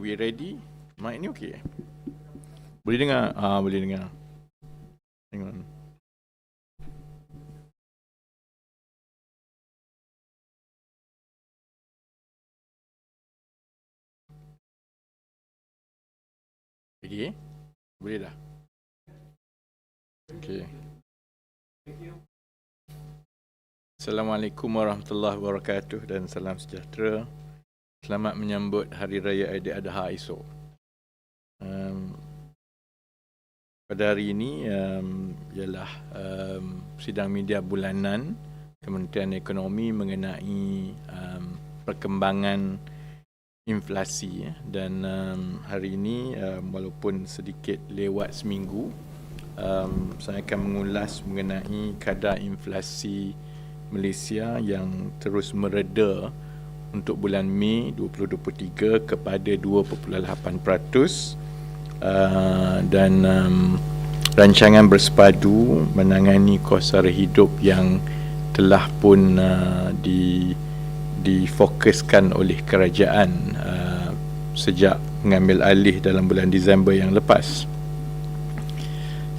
we ready? Mic ni okey? Boleh dengar? Boleh dengar. Hang on. Lagi? Boleh dah? Okey. Assalamualaikum warahmatullahi wabarakatuh dan salam sejahtera. Selamat menyambut Hari Raya Aidiladha esok. Pada hari ini ialah sidang media bulanan Kementerian Ekonomi mengenai perkembangan inflasi dan hari ini walaupun sedikit lewat seminggu, saya akan mengulas mengenai kadar inflasi Malaysia yang terus mereda untuk bulan Mei 2023 kepada 2.8%, dan rancangan bersepadu menangani kos sara hidup yang telah pun difokuskan oleh kerajaan sejak mengambil alih dalam bulan Disember yang lepas.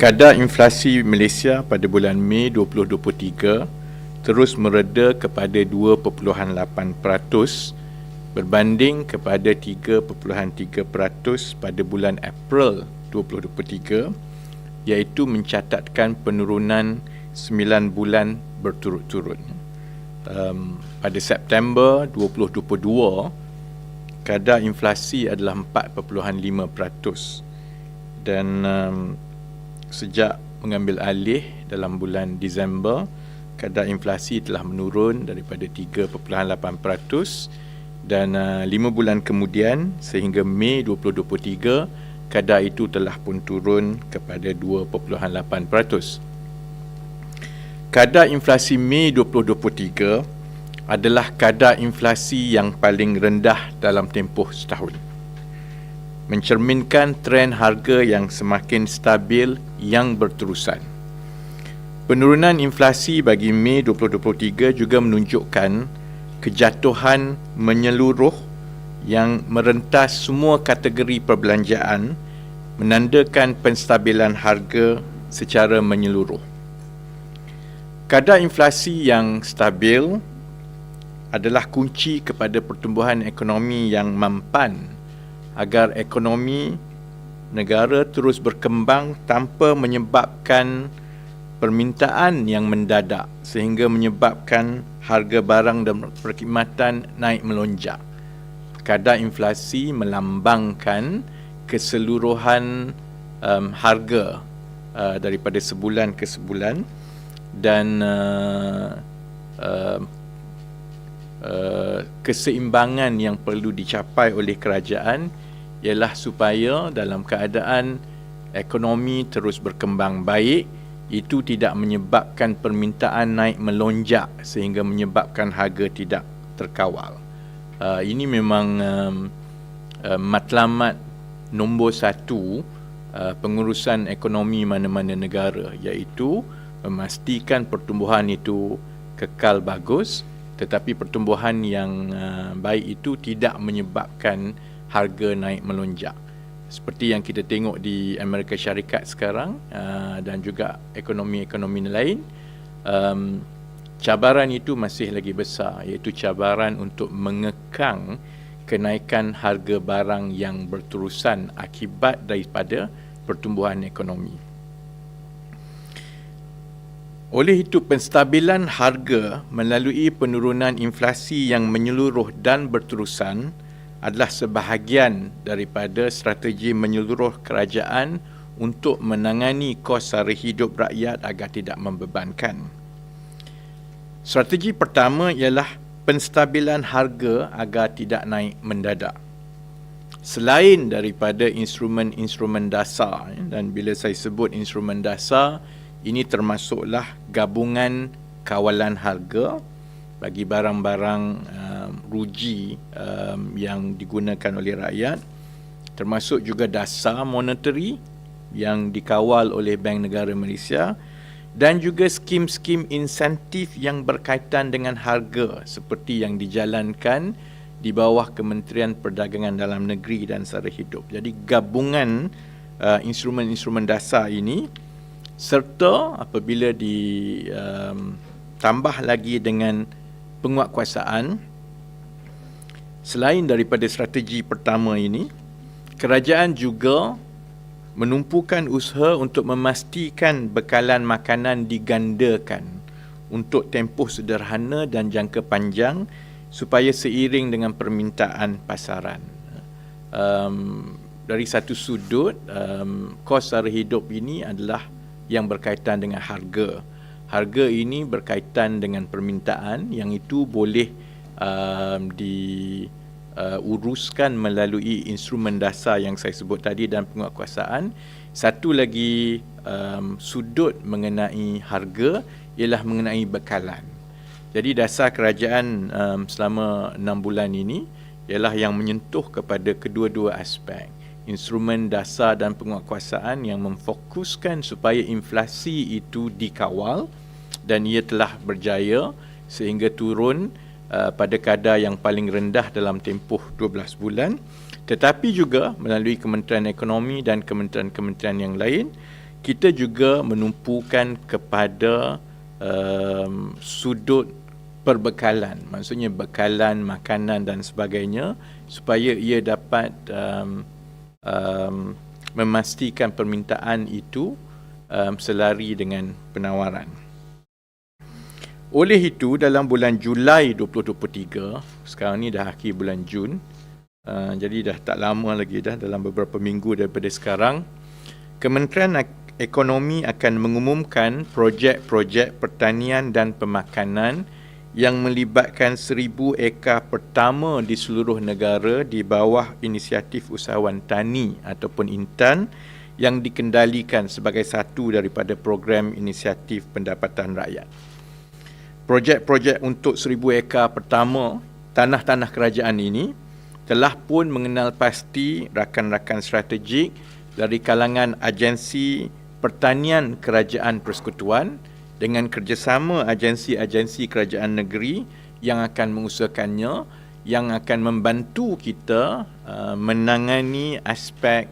Kadar inflasi Malaysia pada bulan Mei 2023 terus mereda kepada 2.8% berbanding kepada 3.3% pada bulan April 2023, iaitu mencatatkan penurunan 9 bulan berturut-turut. Pada September 2022, kadar inflasi adalah 4.5%, dan sejak mengambil alih dalam bulan Disember, kadar inflasi telah menurun daripada 3.8%, dan 5 bulan kemudian sehingga Mei 2023, kadar itu telah pun turun kepada 2.8%. Kadar inflasi Mei 2023 adalah kadar inflasi yang paling rendah dalam tempoh setahun, mencerminkan trend harga yang semakin stabil yang berterusan. Penurunan inflasi bagi Mei 2023 juga menunjukkan kejatuhan menyeluruh yang merentas semua kategori perbelanjaan, menandakan penstabilan harga secara menyeluruh. Kadar inflasi yang stabil adalah kunci kepada pertumbuhan ekonomi yang mampan agar ekonomi negara terus berkembang tanpa menyebabkan permintaan yang mendadak sehingga menyebabkan harga barang dan perkhidmatan naik melonjak. Kadar inflasi melambangkan keseluruhan harga daripada sebulan ke sebulan, dan keseimbangan yang perlu dicapai oleh kerajaan ialah supaya dalam keadaan ekonomi terus berkembang baik, itu tidak menyebabkan permintaan naik melonjak sehingga menyebabkan harga tidak terkawal. Ini memang matlamat nombor satu pengurusan ekonomi mana-mana negara, iaitu memastikan pertumbuhan itu kekal bagus, tetapi pertumbuhan yang baik itu tidak menyebabkan harga naik melonjak. Seperti yang kita tengok di Amerika Syarikat sekarang dan juga ekonomi-ekonomi lain, cabaran itu masih lagi besar, iaitu cabaran untuk mengekang kenaikan harga barang yang berterusan akibat daripada pertumbuhan ekonomi. Oleh itu, penstabilan harga melalui penurunan inflasi yang menyeluruh dan berterusan adalah sebahagian daripada strategi menyeluruh kerajaan untuk menangani kos sara hidup rakyat agar tidak membebankan. Strategi pertama ialah penstabilan harga agar tidak naik mendadak. Selain daripada instrumen-instrumen dasar, dan bila saya sebut instrumen dasar, ini termasuklah gabungan kawalan harga bagi barang-barang ruji yang digunakan oleh rakyat, termasuk juga dasar monetary yang dikawal oleh Bank Negara Malaysia, dan juga skim-skim insentif yang berkaitan dengan harga seperti yang dijalankan di bawah Kementerian Perdagangan Dalam Negeri dan Sara Hidup. Jadi gabungan instrumen-instrumen dasar ini serta apabila ditambah lagi dengan penguatkuasaan, selain daripada strategi pertama ini, kerajaan juga menumpukan usaha untuk memastikan bekalan makanan digandakan untuk tempoh sederhana dan jangka panjang supaya seiring dengan permintaan pasaran. Dari satu sudut, kos sara hidup ini adalah yang berkaitan dengan harga. Harga ini berkaitan dengan permintaan yang itu boleh diuruskan melalui instrumen dasar yang saya sebut tadi dan penguatkuasaan. Satu lagi sudut mengenai harga ialah mengenai bekalan. Jadi dasar kerajaan selama 6 bulan ini ialah yang menyentuh kepada kedua-dua aspek. Instrumen dasar dan penguatkuasaan yang memfokuskan supaya inflasi itu dikawal dan ia telah berjaya sehingga turun pada kadar yang paling rendah dalam tempoh 12 bulan. Tetapi juga melalui Kementerian Ekonomi dan kementerian-kementerian yang lain, kita juga menumpukan kepada sudut perbekalan, maksudnya bekalan, makanan dan sebagainya, supaya ia dapat memastikan permintaan itu selari dengan penawaran. Oleh itu, dalam bulan Julai 2023, sekarang ni dah akhir bulan Jun, jadi dah tak lama lagi dah, dalam beberapa minggu daripada sekarang, Kementerian Ekonomi akan mengumumkan projek-projek pertanian dan pemakanan yang melibatkan 1,000 ekar pertama di seluruh negara di bawah inisiatif usahawan tani ataupun INTAN yang dikendalikan sebagai satu daripada program inisiatif pendapatan rakyat. Projek-projek untuk 1,000 ekar pertama tanah-tanah kerajaan ini telah pun mengenal pasti rakan-rakan strategik dari kalangan agensi pertanian kerajaan persekutuan dengan kerjasama agensi-agensi kerajaan negeri yang akan mengusahakannya, yang akan membantu kita menangani aspek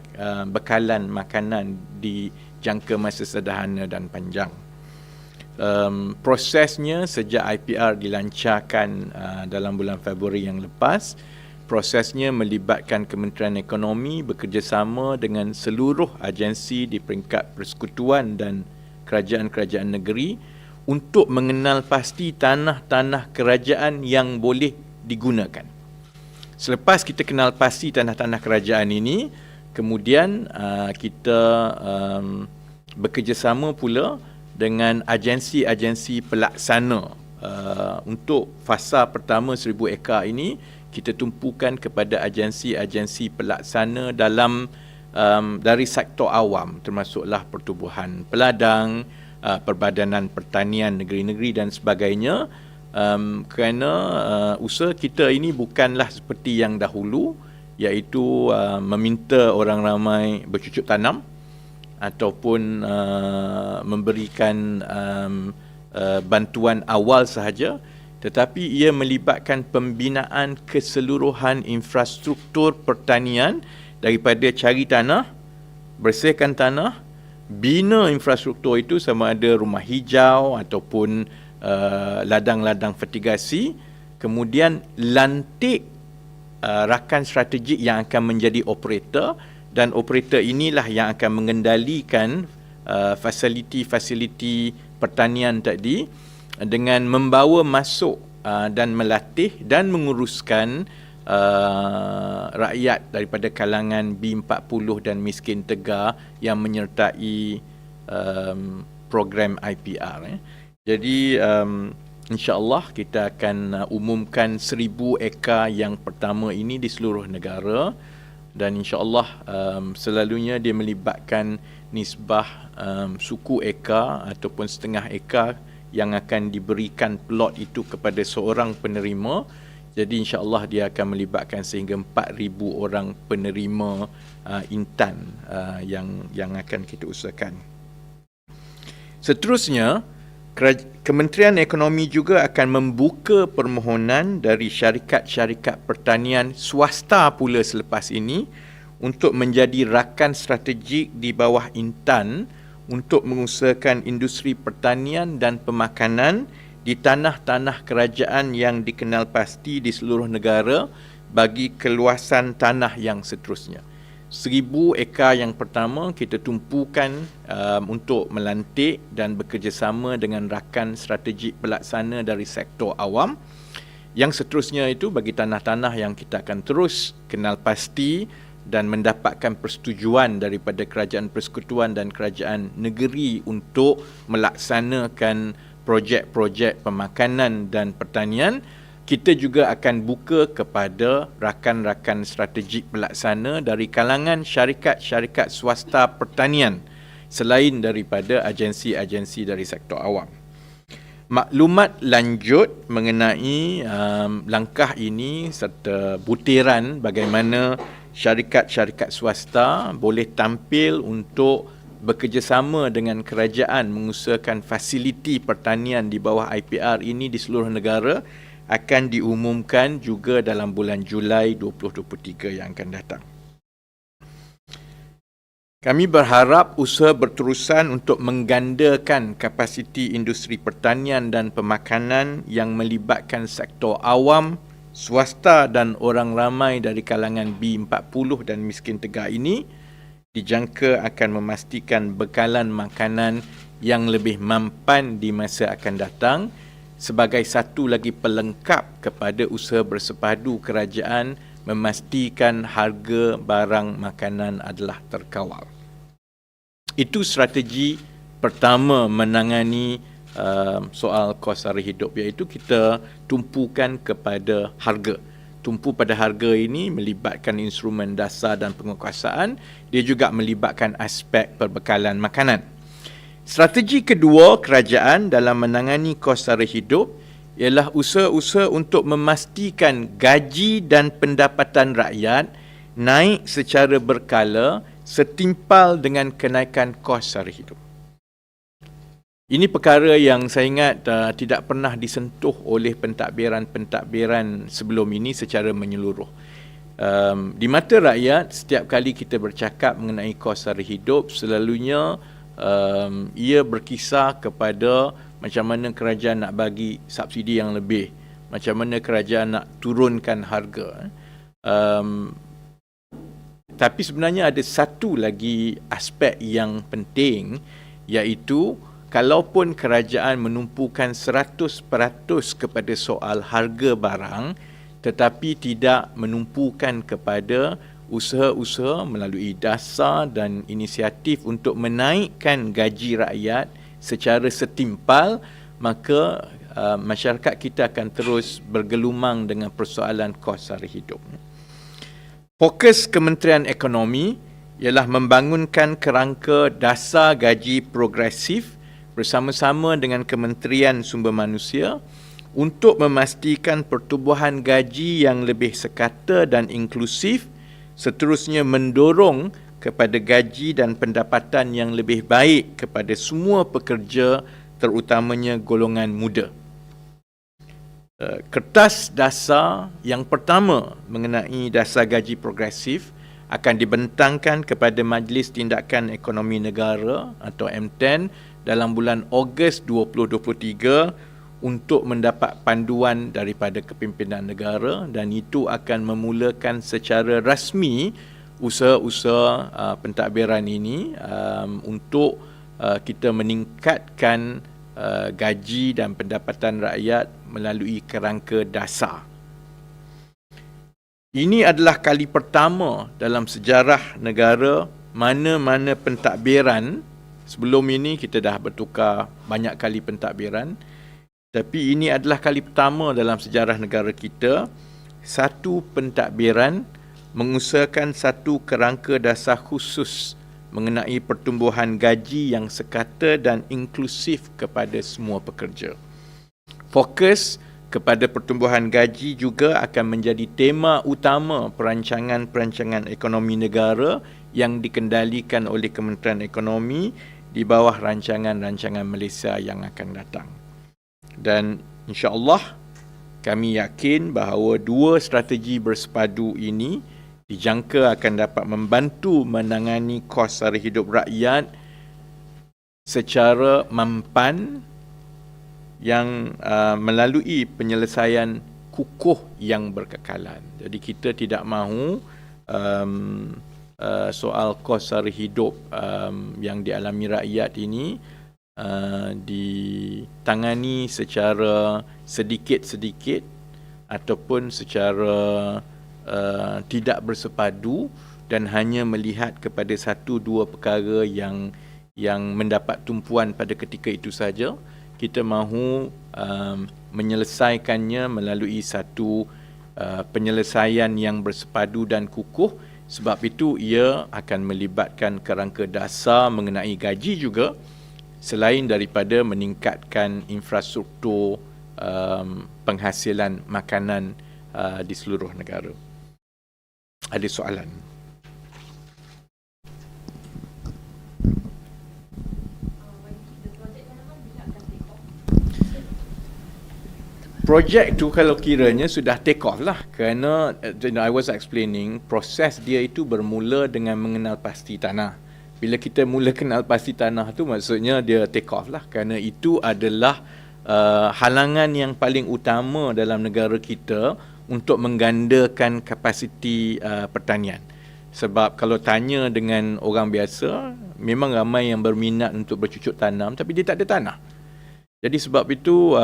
bekalan makanan di jangka masa sederhana dan panjang. Prosesnya sejak IPR dilancarkan dalam bulan Februari yang lepas, prosesnya melibatkan Kementerian Ekonomi bekerjasama dengan seluruh agensi di peringkat persekutuan dan kerajaan-kerajaan negeri untuk mengenal pasti tanah-tanah kerajaan yang boleh digunakan. Selepas kita kenal pasti tanah-tanah kerajaan ini, kemudian kita bekerjasama pula dengan agensi-agensi pelaksana. Untuk fasa pertama 1,000 ekar ini, kita tumpukan kepada agensi-agensi pelaksana dari sektor awam, termasuklah Pertubuhan Peladang, Perbadanan Pertanian Negeri-Negeri dan sebagainya, kerana usaha kita ini bukanlah seperti yang dahulu, iaitu meminta orang ramai bercucuk tanam ataupun memberikan bantuan awal sahaja, tetapi ia melibatkan pembinaan keseluruhan infrastruktur pertanian daripada cari tanah, bersihkan tanah, bina infrastruktur itu sama ada rumah hijau ataupun ladang-ladang fertigasi, kemudian lantik rakan strategik yang akan menjadi operator, dan operator inilah yang akan mengendalikan fasiliti-fasiliti pertanian tadi dengan membawa masuk dan melatih dan menguruskan rakyat daripada kalangan B40 dan miskin tegar yang menyertai program IPR. Jadi insya-Allah kita akan umumkan 1,000 ekar yang pertama ini di seluruh negara, dan insya-Allah selalunya dia melibatkan nisbah suku ekar ataupun setengah ekar yang akan diberikan plot itu kepada seorang penerima. Jadi insya-Allah dia akan melibatkan sehingga 4,000 orang penerima INTAN yang akan kita usahakan. Seterusnya, Kementerian Ekonomi juga akan membuka permohonan dari syarikat-syarikat pertanian swasta pula selepas ini untuk menjadi rakan strategik di bawah Intan untuk mengusahakan industri pertanian dan pemakanan di tanah-tanah kerajaan yang dikenal pasti di seluruh negara bagi keluasan tanah yang seterusnya. 1,000 ekar yang pertama kita tumpukan untuk melantik dan bekerjasama dengan rakan strategik pelaksana dari sektor awam. Yang seterusnya itu bagi tanah-tanah yang kita akan terus kenal pasti dan mendapatkan persetujuan daripada kerajaan persekutuan dan kerajaan negeri untuk melaksanakan projek-projek pemakanan dan pertanian. Kita juga akan buka kepada rakan-rakan strategik pelaksana dari kalangan syarikat-syarikat swasta pertanian selain daripada agensi-agensi dari sektor awam. Maklumat lanjut mengenai langkah ini serta butiran bagaimana syarikat-syarikat swasta boleh tampil untuk bekerjasama dengan kerajaan mengusahakan fasiliti pertanian di bawah IPR ini di seluruh negara akan diumumkan juga dalam bulan Julai 2023 yang akan datang. Kami berharap usaha berterusan untuk menggandakan kapasiti industri pertanian dan pemakanan yang melibatkan sektor awam, swasta dan orang ramai dari kalangan B40 dan miskin tegak ini dijangka akan memastikan bekalan makanan yang lebih mampan di masa akan datang sebagai satu lagi pelengkap kepada usaha bersepadu kerajaan memastikan harga barang makanan adalah terkawal. Itu strategi pertama menangani soal kos sara hidup, iaitu kita tumpukan kepada harga. Tumpu pada harga ini melibatkan instrumen dasar dan penguasaan, dia juga melibatkan aspek perbekalan makanan. Strategi kedua kerajaan dalam menangani kos sara hidup ialah usaha-usaha untuk memastikan gaji dan pendapatan rakyat naik secara berkala setimpal dengan kenaikan kos sara hidup. Ini perkara yang saya ingat tidak pernah disentuh oleh pentadbiran-pentadbiran sebelum ini secara menyeluruh. Di mata rakyat, setiap kali kita bercakap mengenai kos sara hidup, selalunya ia berkisar kepada macam mana kerajaan nak bagi subsidi yang lebih, macam mana kerajaan nak turunkan harga. Tapi sebenarnya ada satu lagi aspek yang penting, iaitu kalaupun kerajaan menumpukan 100% kepada soal harga barang tetapi tidak menumpukan kepada usaha-usaha melalui dasar dan inisiatif untuk menaikkan gaji rakyat secara setimpal, maka masyarakat kita akan terus bergelumang dengan persoalan kos sara hidup. Fokus Kementerian Ekonomi ialah membangunkan kerangka dasar gaji progresif bersama-sama dengan Kementerian Sumber Manusia untuk memastikan pertubuhan gaji yang lebih sekata dan inklusif, seterusnya mendorong kepada gaji dan pendapatan yang lebih baik kepada semua pekerja, terutamanya golongan muda. Kertas dasar yang pertama mengenai dasar gaji progresif akan dibentangkan kepada Majlis Tindakan Ekonomi Negara atau MTN dalam bulan Ogos 2023 untuk mendapat panduan daripada kepimpinan negara, dan itu akan memulakan secara rasmi usaha-usaha pentadbiran ini untuk kita meningkatkan gaji dan pendapatan rakyat melalui kerangka dasar. Ini adalah kali pertama dalam sejarah negara mana-mana pentadbiran. Sebelum ini kita dah bertukar banyak kali pentadbiran, tapi ini adalah kali pertama dalam sejarah negara kita satu pentadbiran mengusahakan satu kerangka dasar khusus mengenai pertumbuhan gaji yang sekata dan inklusif kepada semua pekerja. Fokus kepada pertumbuhan gaji juga akan menjadi tema utama perancangan ekonomi negara yang dikendalikan oleh Kementerian Ekonomi di bawah rancangan-rancangan Malaysia yang akan datang. Dan insya-Allah kami yakin bahawa dua strategi bersepadu ini dijangka akan dapat membantu menangani kos sara hidup rakyat secara mampan yang melalui penyelesaian kukuh yang berkekalan. Jadi kita tidak mahu soal kos sara hidup yang dialami rakyat ini ditangani secara sedikit-sedikit ataupun secara tidak bersepadu dan hanya melihat kepada satu dua perkara yang mendapat tumpuan pada ketika itu saja. Kita mahu menyelesaikannya melalui satu penyelesaian yang bersepadu dan kukuh. Sebab itu ia akan melibatkan kerangka dasar mengenai gaji juga, selain daripada meningkatkan infrastruktur penghasilan makanan di seluruh negara. Ada soalan? Projek tu kalau kiranya sudah take off lah, kerana I was explaining proses dia itu bermula dengan mengenal pasti tanah. Bila kita mula kenal pasti tanah tu, maksudnya dia take off lah, kerana itu adalah halangan yang paling utama dalam negara kita untuk menggandakan kapasiti pertanian. Sebab kalau tanya dengan orang biasa, memang ramai yang berminat untuk bercucuk tanam tapi dia tak ada tanah. Jadi sebab itu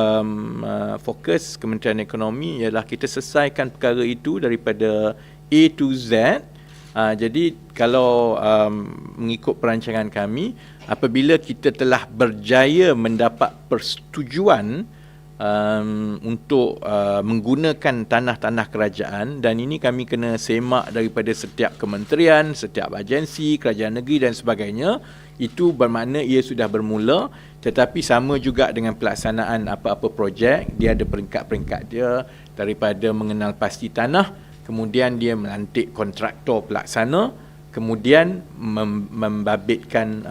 fokus Kementerian Ekonomi ialah kita selesaikan perkara itu daripada A to Z. Jadi kalau mengikut perancangan kami, apabila kita telah berjaya mendapat persetujuan untuk menggunakan tanah-tanah kerajaan, dan ini kami kena semak daripada setiap kementerian, setiap agensi, kerajaan negeri dan sebagainya, itu bermakna ia sudah bermula. Tetapi sama juga dengan pelaksanaan apa-apa projek, dia ada peringkat-peringkat dia, daripada mengenal pasti tanah, kemudian dia melantik kontraktor pelaksana, kemudian membabitkan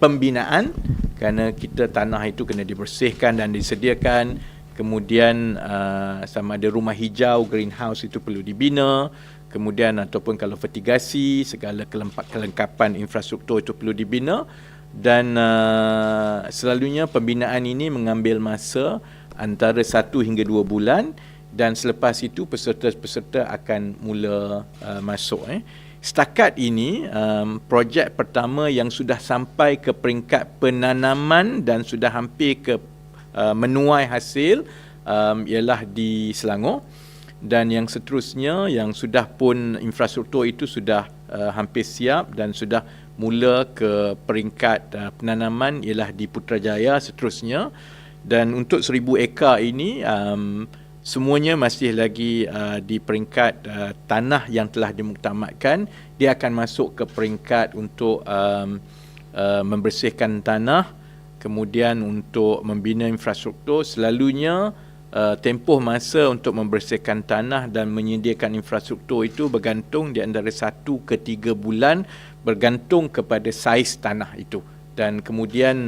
pembinaan, kerana kita tanah itu kena dibersihkan dan disediakan, kemudian sama ada rumah hijau, greenhouse itu perlu dibina, kemudian ataupun kalau fertigasi, segala kelengkapan infrastruktur itu perlu dibina. Dan selalunya pembinaan ini mengambil masa antara 1 hingga 2 bulan, dan selepas itu peserta-peserta akan mula masuk. Setakat ini projek pertama yang sudah sampai ke peringkat penanaman dan sudah hampir ke menuai hasil ialah di Selangor, dan yang seterusnya yang sudah pun infrastruktur itu sudah hampir siap dan sudah mula ke peringkat penanaman ialah di Putrajaya seterusnya. Dan untuk 1000 ekar ini semuanya masih lagi di peringkat tanah yang telah dimuktamadkan. Dia akan masuk ke peringkat untuk membersihkan tanah, kemudian untuk membina infrastruktur. Selalunya tempoh masa untuk membersihkan tanah dan menyediakan infrastruktur itu bergantung di antara 1 ke 3 bulan, bergantung kepada saiz tanah itu. Dan kemudian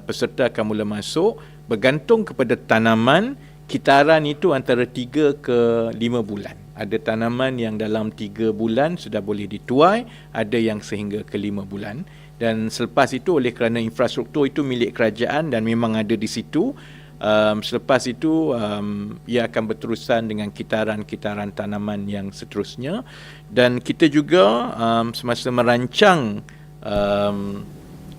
peserta akan mula masuk, bergantung kepada tanaman. Kitaran itu antara 3 ke 5 bulan. Ada tanaman yang dalam 3 bulan sudah boleh dituai, ada yang sehingga ke 5 bulan. Dan selepas itu, oleh kerana infrastruktur itu milik kerajaan dan memang ada di situ, selepas itu ia akan berterusan dengan kitaran-kitaran tanaman yang seterusnya. Dan kita juga semasa merancang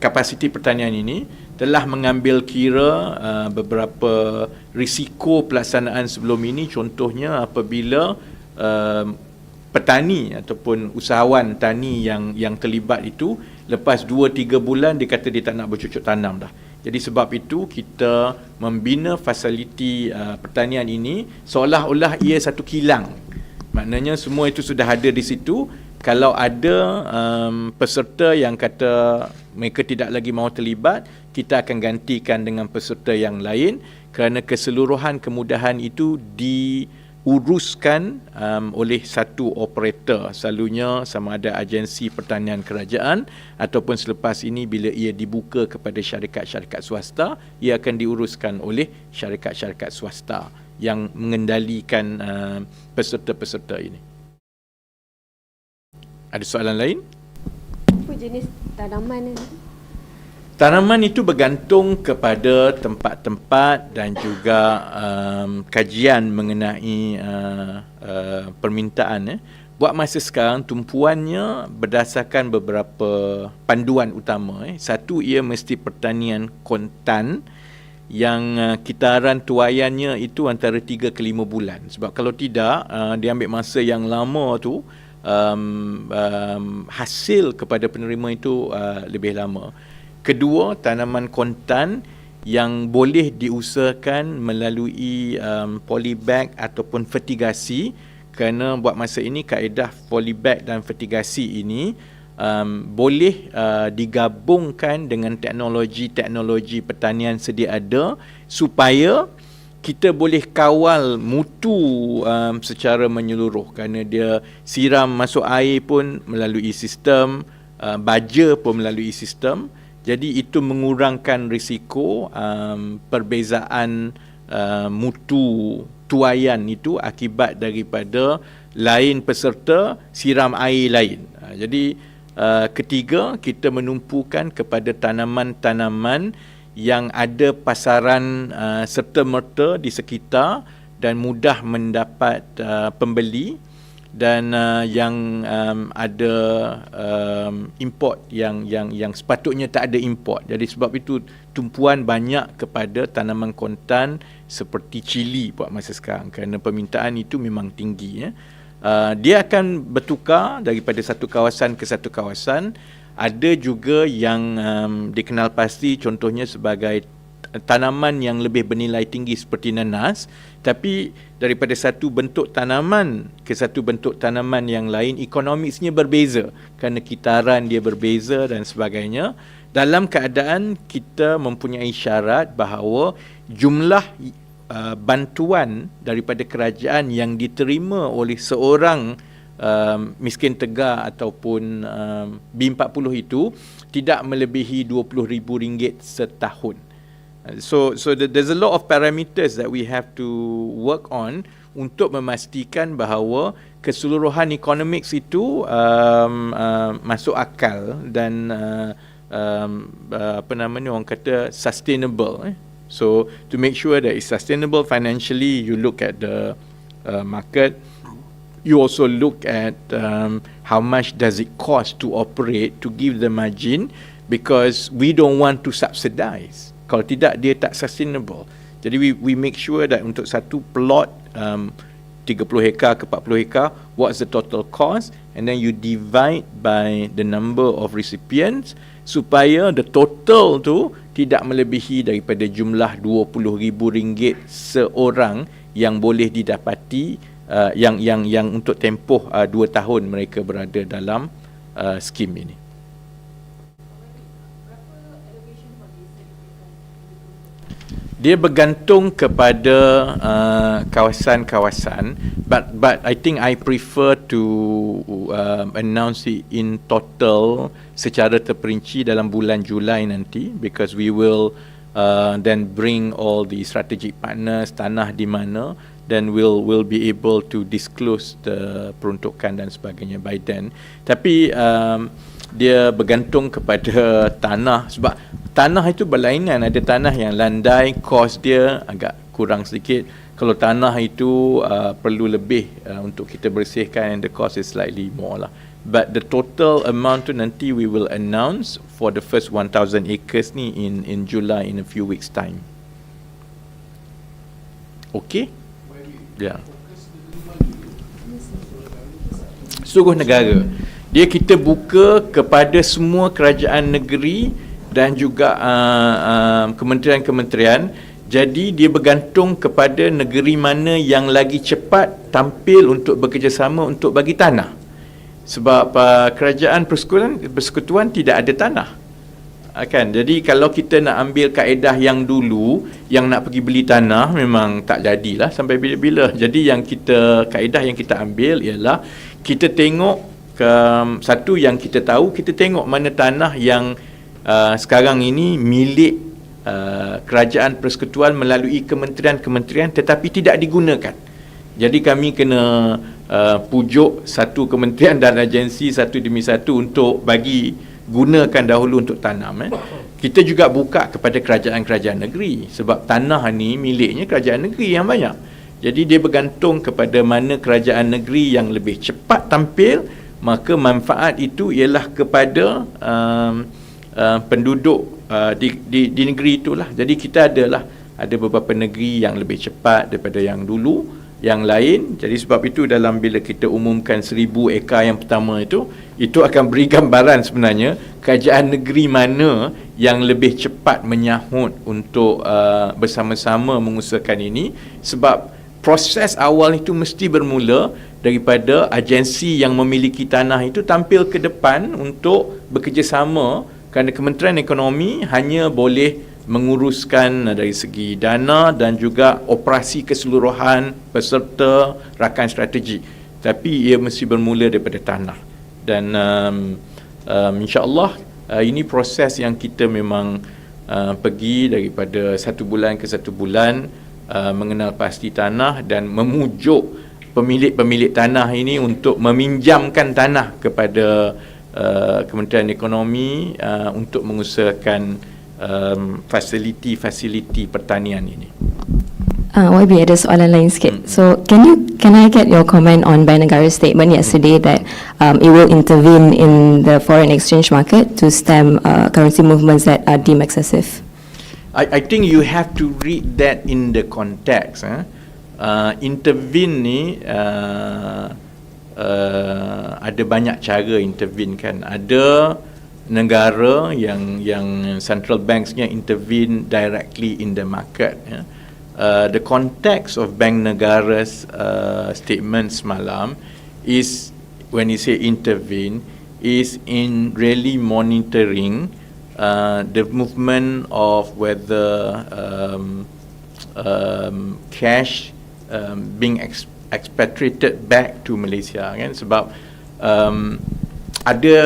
kapasiti pertanian ini telah mengambil kira beberapa risiko pelaksanaan sebelum ini. Contohnya apabila petani ataupun usahawan tani yang terlibat itu lepas 2-3 bulan dia kata dia tak nak bercucuk tanam dah. Jadi sebab itu kita membina fasiliti pertanian ini seolah-olah ia satu kilang. Maknanya semua itu sudah ada di situ. Kalau ada peserta yang kata mereka tidak lagi mahu terlibat, kita akan gantikan dengan peserta yang lain, kerana keseluruhan kemudahan itu diuruskan oleh satu operator, selalunya sama ada agensi pertanian kerajaan ataupun selepas ini bila ia dibuka kepada syarikat-syarikat swasta, ia akan diuruskan oleh syarikat-syarikat swasta yang mengendalikan peserta-peserta ini. Ada soalan lain? Apa jenis tanaman ini? Tanaman itu bergantung kepada tempat-tempat dan juga kajian mengenai permintaan. Buat masa sekarang, tumpuannya berdasarkan beberapa panduan utama. Satu, ia mesti pertanian kontan yang kitaran tuaiannya itu antara 3 ke 5 bulan. Sebab kalau tidak, dia ambil masa yang lama tu, hasil kepada penerima itu lebih lama. Kedua, tanaman kontan yang boleh diusahakan melalui polybag ataupun fertigasi, kerana buat masa ini kaedah polybag dan fertigasi ini boleh digabungkan dengan teknologi-teknologi pertanian sedia ada supaya kita boleh kawal mutu secara menyeluruh, kerana dia siram masuk air pun melalui sistem, baja pun melalui sistem. Jadi itu mengurangkan risiko perbezaan mutu tuaian itu akibat daripada lain peserta siram air lain. Jadi ketiga, kita menumpukan kepada tanaman-tanaman yang ada pasaran serta-merta di sekitar dan mudah mendapat pembeli, dan yang ada import yang sepatutnya tak ada import. Jadi sebab itu tumpuan banyak kepada tanaman kontan seperti cili buat masa sekarang, kerana permintaan itu memang tinggi. Dia akan bertukar daripada satu kawasan ke satu kawasan. Ada juga yang dikenal pasti, contohnya sebagai tanaman yang lebih bernilai tinggi seperti nanas, tapi daripada satu bentuk tanaman ke satu bentuk tanaman yang lain, ekonomisnya berbeza kerana kitaran dia berbeza dan sebagainya. Dalam keadaan kita mempunyai syarat bahawa jumlah bantuan daripada kerajaan yang diterima oleh seorang miskin tegar ataupun B40 itu tidak melebihi RM20,000 setahun. So there's a lot of parameters that we have to work on untuk memastikan bahawa keseluruhan economics itu masuk akal dan orang kata sustainable. So to make sure that it's sustainable financially, you look at the market. You also look at how much does it cost to operate, to give the margin, because we don't want to subsidize. Kalau tidak, dia tak sustainable. Jadi we make sure that untuk satu plot 30 hektar ke 40 hektar, what's the total cost, and then you divide by the number of recipients supaya the total tu tidak melebihi daripada jumlah RM20,000 seorang yang boleh didapati yang untuk tempoh 2 tahun mereka berada dalam skim ini. Dia bergantung kepada kawasan-kawasan, but I think I prefer to announce it in total secara terperinci dalam bulan Julai nanti, because we will then bring all the strategic partners, tanah di mana, then we'll be able to disclose the peruntukan dan sebagainya by then. Tapi dia bergantung kepada tanah, sebab tanah itu berlainan. Ada tanah yang landai, kos dia agak kurang sedikit. Kalau tanah itu perlu lebih untuk kita bersihkan, and the cost is slightly more lah. But the total amount tu nanti we will announce for the first 1,000 acres ni in July, in a few weeks time. Okay? Ya. Suluh negara. Dia kita buka kepada semua kerajaan negeri dan juga kementerian-kementerian. Jadi dia bergantung kepada negeri mana yang lagi cepat tampil untuk bekerjasama untuk bagi tanah. Sebab kerajaan persekutuan tidak ada tanah. Kan, jadi kalau kita nak ambil kaedah yang dulu, yang nak pergi beli tanah, memang tak jadilah sampai bila-bila. Jadi kaedah yang kita ambil ialah kita tengok satu yang kita tahu, kita tengok mana tanah yang sekarang ini milik kerajaan persekutuan melalui kementerian-kementerian tetapi tidak digunakan. Jadi kami kena pujuk satu kementerian dan agensi satu demi satu untuk bagi gunakan dahulu untuk tanam. Kita juga buka kepada kerajaan-kerajaan negeri sebab tanah ni miliknya kerajaan negeri yang banyak. Jadi dia bergantung kepada mana kerajaan negeri yang lebih cepat tampil, maka manfaat itu ialah kepada penduduk di negeri itulah. Jadi kita ada beberapa negeri yang lebih cepat daripada yang dulu, yang lain. Jadi sebab itu bila kita umumkan 1000 ekar yang pertama itu akan beri gambaran sebenarnya kerajaan negeri mana yang lebih cepat menyahut untuk bersama-sama mengusahakan ini, sebab proses awal itu mesti bermula daripada agensi yang memiliki tanah itu tampil ke depan untuk bekerjasama, kerana Kementerian Ekonomi hanya boleh menguruskan dari segi dana dan juga operasi keseluruhan peserta rakan strategi, tapi ia mesti bermula daripada tanah. Dan insya-Allah ini proses yang kita memang pergi daripada satu bulan ke satu bulan, mengenal pasti tanah dan memujuk pemilik-pemilik tanah ini untuk meminjamkan tanah kepada Kementerian Ekonomi untuk mengusahakan fasiliti pertanian ini. YB ada soalan lain sikit. So can I get your comment on Bank Negara's statement yesterday that it will intervene in the foreign exchange market to stem currency movements that are deemed excessive? I think you have to read that in the context. Intervene ni ada banyak cara intervene kan. Ada negara yang central banks-nya intervene directly in the market. The context of Bank Negara's statement semalam is, when you say intervene, is in really monitoring the movement of whether cash being expatriated back to Malaysia kan, sebab ada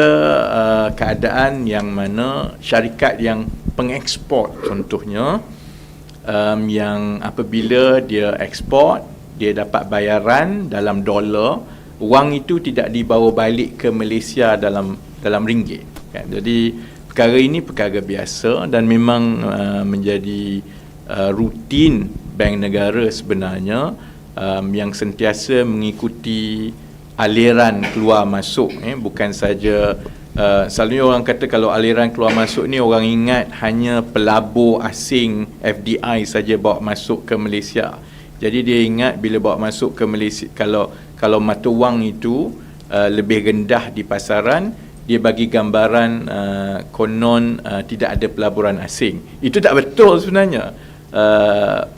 keadaan yang mana syarikat yang pengeksport contohnya, yang apabila dia ekspor, dia dapat bayaran dalam dolar, wang itu tidak dibawa balik ke Malaysia dalam ringgit kan. Jadi perkara ini perkara biasa dan memang menjadi rutin Bank Negara sebenarnya, yang sentiasa mengikuti aliran keluar masuk, bukan saja selalunya orang kata kalau aliran keluar masuk ni orang ingat hanya pelabur asing FDI saja bawa masuk ke Malaysia. Jadi dia ingat bila bawa masuk ke Malaysia, kalau mata wang itu lebih rendah di pasaran, dia bagi gambaran konon tidak ada pelaburan asing. Itu tak betul sebenarnya.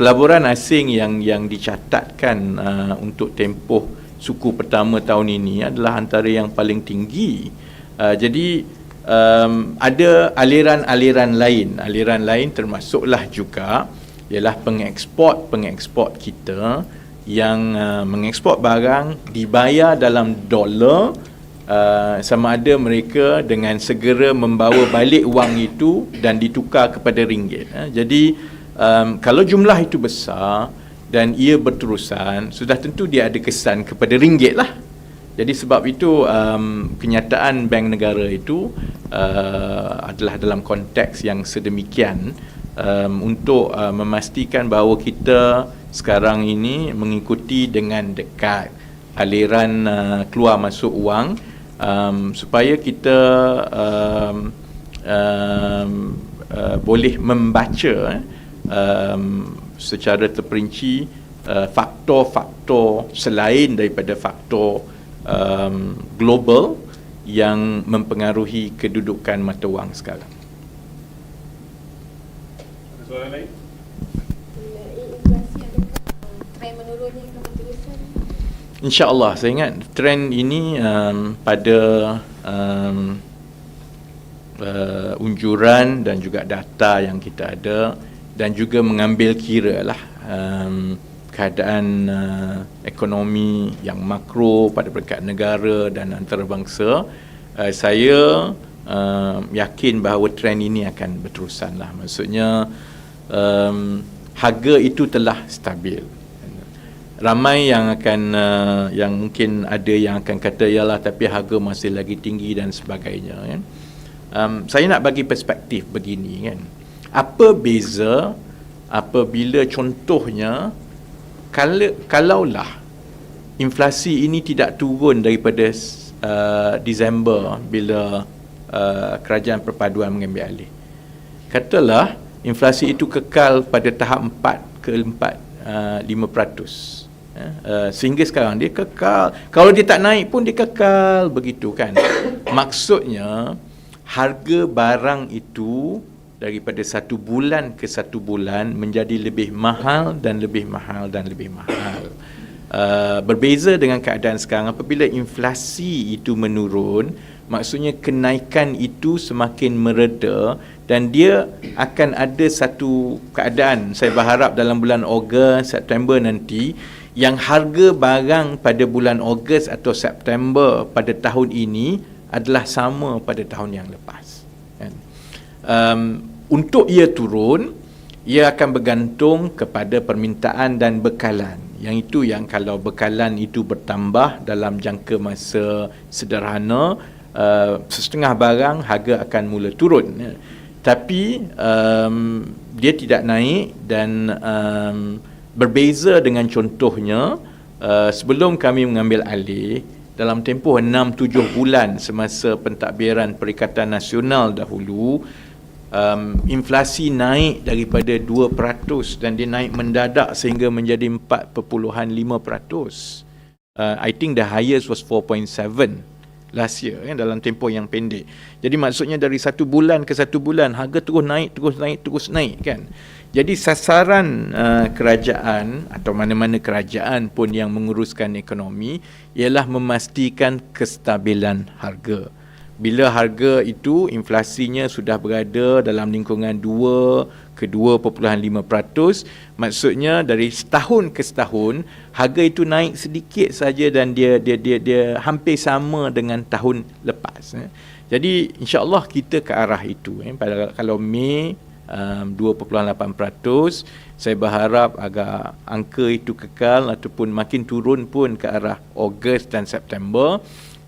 Pelaburan asing yang dicatatkan untuk tempoh suku pertama tahun ini adalah antara yang paling tinggi. Jadi ada aliran-aliran lain termasuklah juga ialah pengeksport kita yang mengeksport barang dibayar dalam dolar, sama ada mereka dengan segera membawa balik wang itu dan ditukar kepada ringgit. Jadi kalau jumlah itu besar dan ia berterusan, sudah tentu dia ada kesan kepada ringgit lah. Jadi sebab itu kenyataan Bank Negara itu adalah dalam konteks yang sedemikian, untuk memastikan bahawa kita sekarang ini mengikuti dengan dekat aliran keluar masuk wang, supaya kita boleh membaca secara terperinci faktor-faktor selain daripada faktor global yang mempengaruhi kedudukan mata wang sekarang. Ada soalan lain? Inflasi adakah trend menurunnya akan berterusan? InsyaAllah, saya ingat trend ini pada unjuran dan juga data yang kita ada, dan juga mengambil kira lah keadaan ekonomi yang makro pada peringkat negara dan antarabangsa. Saya yakin bahawa trend ini akan berterusan lah. Maksudnya harga itu telah stabil. Ramai yang akan yang mungkin ada yang akan kata yalah tapi harga masih lagi tinggi dan sebagainya, kan. Saya nak bagi perspektif begini, kan. Apa beza apabila contohnya kalaulah inflasi ini tidak turun daripada Disember bila kerajaan perpaduan mengambil alih. Katalah inflasi itu kekal pada tahap 4 ke 5%. Sehingga sekarang dia kekal. Kalau dia tak naik pun dia kekal begitu, kan. Maksudnya harga barang itu daripada satu bulan ke satu bulan menjadi lebih mahal dan lebih mahal dan lebih mahal. Berbeza dengan keadaan sekarang, apabila inflasi itu menurun, maksudnya kenaikan itu semakin mereda dan dia akan ada satu keadaan, saya berharap dalam bulan Ogos, September nanti, yang harga barang pada bulan Ogos atau September pada tahun ini adalah sama pada tahun yang lepas, kan. Untuk ia turun, ia akan bergantung kepada permintaan dan bekalan. Yang itu yang kalau bekalan itu bertambah dalam jangka masa sederhana, setengah barang harga akan mula turun. Tapi dia tidak naik dan berbeza dengan contohnya sebelum kami mengambil alih, dalam tempoh 6-7 bulan semasa pentadbiran Perikatan Nasional dahulu, inflasi naik daripada 2% dan dia naik mendadak sehingga menjadi 4.5%. I think the highest was 4.7 last year, kan, dalam tempoh yang pendek. Jadi maksudnya dari satu bulan ke satu bulan harga terus naik, kan. Jadi sasaran kerajaan atau mana-mana kerajaan pun yang menguruskan ekonomi ialah memastikan kestabilan harga. Bila harga itu inflasinya sudah berada dalam lingkungan 2 ke 2.5%, maksudnya dari setahun ke setahun harga itu naik sedikit saja dan dia hampir sama dengan tahun lepas. Jadi insya-Allah kita ke arah itu. Kalau Mei 2.8%, saya berharap agar angka itu kekal ataupun makin turun pun ke arah Ogos dan September.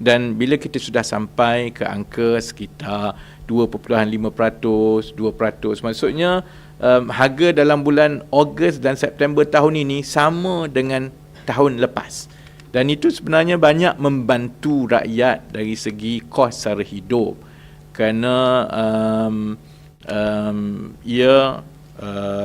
Dan bila kita sudah sampai ke angka sekitar 2.5%, 2%, maksudnya harga dalam bulan Ogos dan September tahun ini sama dengan tahun lepas. Dan itu sebenarnya banyak membantu rakyat dari segi kos sara hidup. Kerana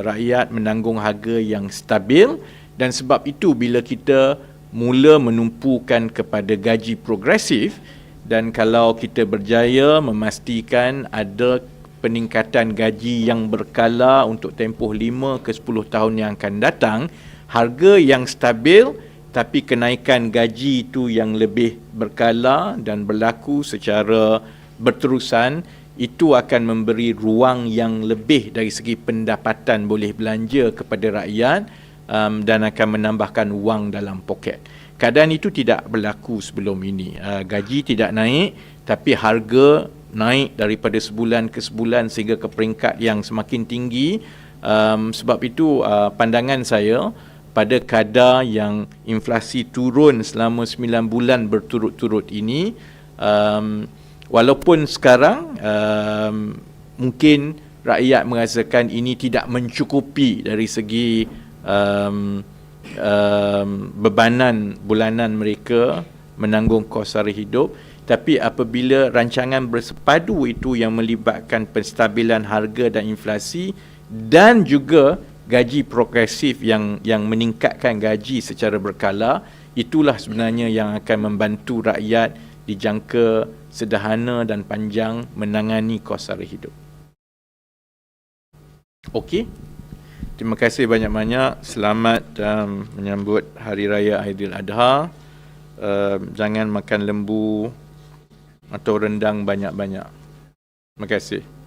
rakyat menanggung harga yang stabil, dan sebab itu bila kita mula menumpukan kepada gaji progresif, dan kalau kita berjaya memastikan ada peningkatan gaji yang berkala untuk tempoh 5 ke 10 tahun yang akan datang, harga yang stabil tapi kenaikan gaji itu yang lebih berkala dan berlaku secara berterusan, itu akan memberi ruang yang lebih dari segi pendapatan boleh belanja kepada rakyat, dan akan menambahkan wang dalam poket. Keadaan itu tidak berlaku sebelum ini. Gaji tidak naik tapi harga naik daripada sebulan ke sebulan sehingga ke peringkat yang semakin tinggi. Sebab itu pandangan saya pada kadar yang inflasi turun selama 9 bulan berturut-turut ini, walaupun sekarang mungkin rakyat merasakan ini tidak mencukupi dari segi bebanan bulanan mereka menanggung kos sara hidup, tapi apabila rancangan bersepadu itu yang melibatkan penstabilan harga dan inflasi dan juga gaji progresif yang meningkatkan gaji secara berkala, itulah sebenarnya yang akan membantu rakyat di jangka sederhana dan panjang menangani kos sara hidup. Okey. Terima kasih banyak-banyak. Selamat menyambut Hari Raya Aidiladha. Jangan makan lembu atau rendang banyak-banyak. Terima kasih.